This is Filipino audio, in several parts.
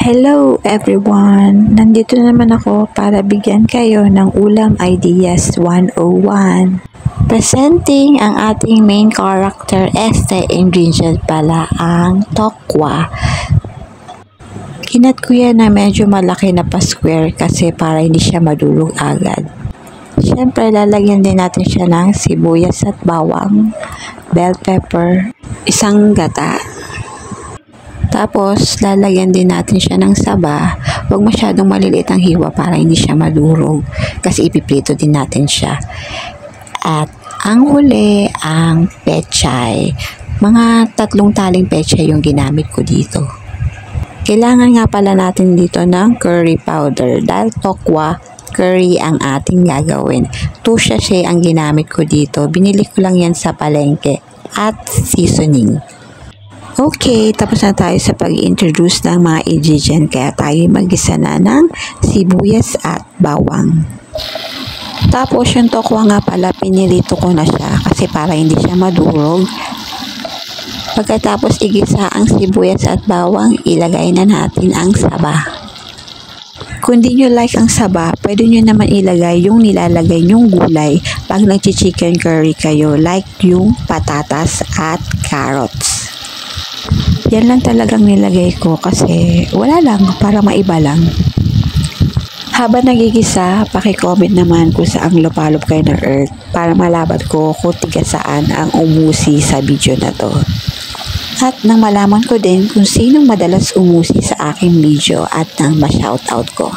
Hello everyone! Nandito naman ako para bigyan kayo ng Ulam Ideas 101. Presenting ang ating main character, ingredient pala ang tokwa. Kinat ko yan na medyo malaki na pa-square kasi para hindi siya madurog agad. Siyempre, lalagyan din natin siya ng sibuyas at bawang, bell pepper, isang gata. Tapos, lalagyan din natin siya ng saba. Huwag masyadong maliliit ang hiwa para hindi siya madurog. Kasi ipiprito din natin siya. At ang huli, ang pechay. Mga 3 taling pechay yung ginamit ko dito. Kailangan nga pala natin dito ng curry powder. Dahil tokwa, curry ang ating gagawin. 2 sachet ang ginamit ko dito. Binili ko lang yan sa palengke. At seasoning. Okay, tapos na tayo sa pag-introduce ng mga ingredient kaya tayo mag-isa na ng sibuyas at bawang. Tapos yung tokwa nga pala, pinirito ko na siya kasi para hindi siya madurog. Pagkatapos igisa ang sibuyas at bawang, ilagay na natin ang saba. Kung di nyo like ang saba, pwede nyo naman ilagay yung nilalagay nyong gulay pag nag-chicken curry kayo like yung patatas at carrots. Yan lang talagang nilagay ko kasi wala lang, para maiba lang. Habang nagigisa, paki-comment naman kung saang lupalop kayo ng earth para malaman ko kung tiga saan ang umusi sa video na to. At nang malaman ko din kung sinong madalas umusi sa aking video at nang ma-shoutout ko.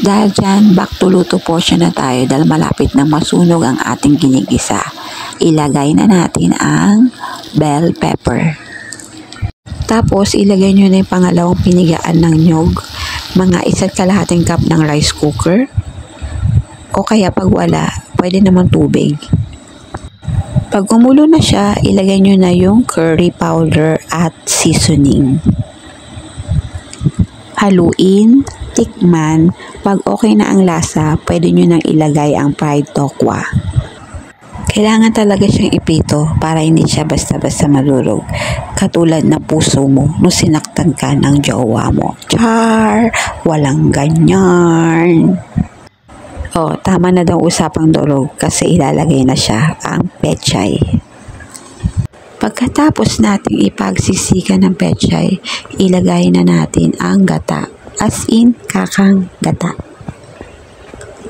Dahil dyan, back to luto portion na tayo dahil malapit na masunog ang ating ginigisa. Ilagay na natin ang bell pepper. Tapos, ilagay nyo na yung pangalawang pinigaan ng nyog, mga 1.5 cup ng rice cooker, o kaya pag wala, pwede naman tubig. Pag kumulo na siya, ilagay nyo na yung curry powder at seasoning. Haluin, tikman, pag okay na ang lasa, pwede nyo nang ilagay ang fried tokwa. Kailangan talaga siyang ipito para hindi siya basta-basta madurog. Katulad na puso mo nung sinaktan ka ng jowa mo. Char! Walang ganyan! Oh, tama na daw usapang durog kasi ilalagay na siya ang pechay. Pagkatapos nating ipagsisikan ng pechay, ilagay na natin ang gata. As in, kakang gata.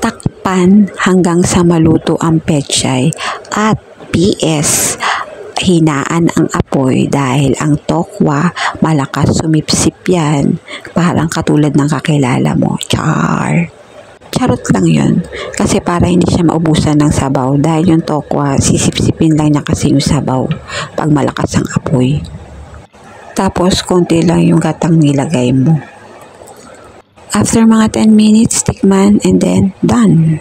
Takpan hanggang sa maluto ang pechay at PS, hinaan ang apoy dahil ang tokwa malakas sumipsip yan. Parang katulad ng kakilala mo. Char! Charot lang yun. Kasi para hindi siya maubusan ng sabaw dahil yung tokwa sisipsipin lang niya kasi yung sabaw pag malakas ang apoy. Tapos konti lang yung gatang nilagay mo. After mga 10 minutes, tikman and then done.